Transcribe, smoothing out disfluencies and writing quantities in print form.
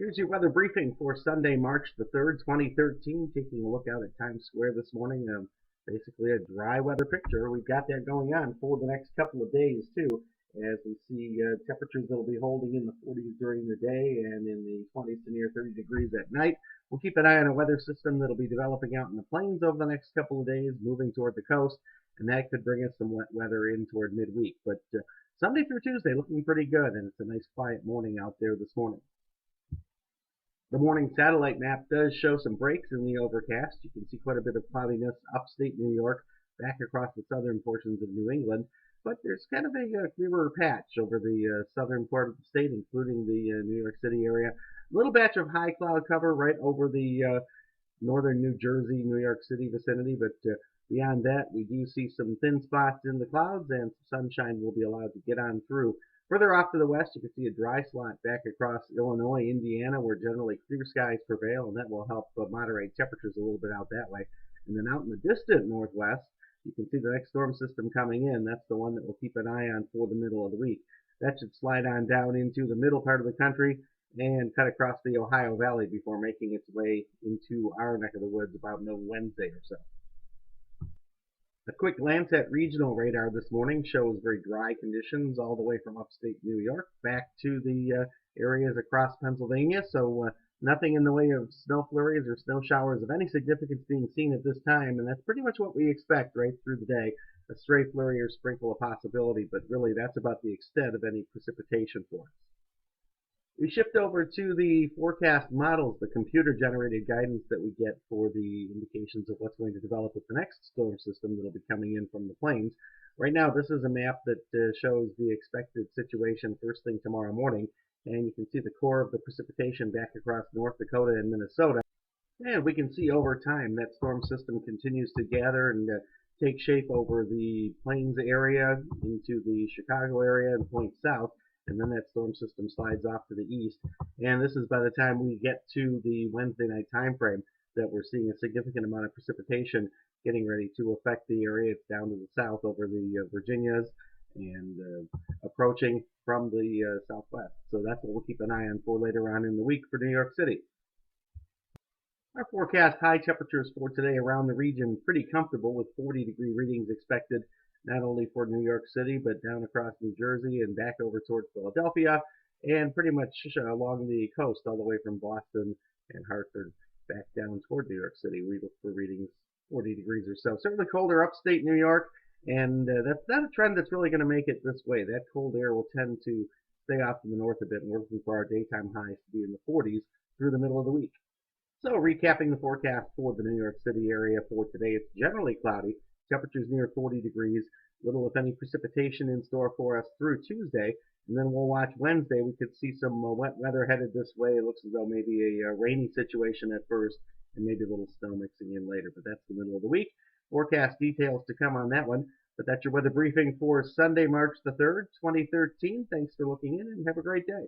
Here's your weather briefing for Sunday, March the 3rd, 2013. Taking a look out at Times Square this morning. Basically a dry weather picture. We've got that going on for the next couple of days, too, as we see temperatures that will be holding in the 40s during the day and in the 20s to near 30 degrees at night. We'll keep an eye on a weather system that'll be developing out in the plains over the next couple of days, moving toward the coast, and that could bring us some wet weather in toward midweek. But Sunday through Tuesday looking pretty good, and it's a nice quiet morning out there this morning. The morning satellite map does show some breaks in the overcast. You can see quite a bit of cloudiness upstate New York, back across the southern portions of New England. But there's kind of a clearer patch over the southern part of the state, including the New York City area. A little batch of high cloud cover right over the northern New Jersey, New York City vicinity. But beyond that, we do see some thin spots in the clouds, and some sunshine will be allowed to get on through. Further off to the west, you can see a dry slot back across Illinois, Indiana, where generally clear skies prevail, and that will help moderate temperatures a little bit out that way. And then out in the distant northwest, you can see the next storm system coming in. That's the one that we'll keep an eye on for the middle of the week. That should slide on down into the middle part of the country and cut across the Ohio Valley before making its way into our neck of the woods about Wednesday or so. A quick glance at regional radar this morning shows very dry conditions all the way from upstate New York back to the areas across Pennsylvania. So nothing in the way of snow flurries or snow showers of any significance being seen at this time. And that's pretty much what we expect right through the day. A stray flurry or sprinkle a possibility, but really that's about the extent of any precipitation for us. We shift over to the forecast models, the computer-generated guidance that we get for the indications of what's going to develop with the next storm system that will be coming in from the plains. Right now, this is a map that shows the expected situation first thing tomorrow morning, and you can see the core of the precipitation back across North Dakota and Minnesota. And we can see over time that storm system continues to gather and take shape over the plains area into the Chicago area and point south. And then that storm system slides off to the east. And this is by the time we get to the Wednesday night time frame that we're seeing a significant amount of precipitation getting ready to affect the area. It's down to the south over the Virginias and approaching from the southwest. So that's what we'll keep an eye on for later on in the week for New York City. Our forecast high temperatures for today around the region pretty comfortable with 40-degree readings expected not only for New York City, but down across New Jersey and back over towards Philadelphia, and pretty much along the coast all the way from Boston and Hartford back down toward New York City. We look for readings 40 degrees or so. Certainly colder upstate New York, and that's not a trend that's really going to make it this way. That cold air will tend to stay off to the north a bit, and we're looking for our daytime highs to be in the 40s through the middle of the week. So recapping the forecast for the New York City area for today, it's generally cloudy. Temperatures near 40 degrees, little if any precipitation in store for us through Tuesday, and then we'll watch Wednesday. We could see some wet weather headed this way. It looks as though maybe a rainy situation at first and maybe a little snow mixing in later, but that's the middle of the week. Forecast details to come on that one, but that's your weather briefing for Sunday, March the 3rd, 2013. Thanks for looking in and have a great day.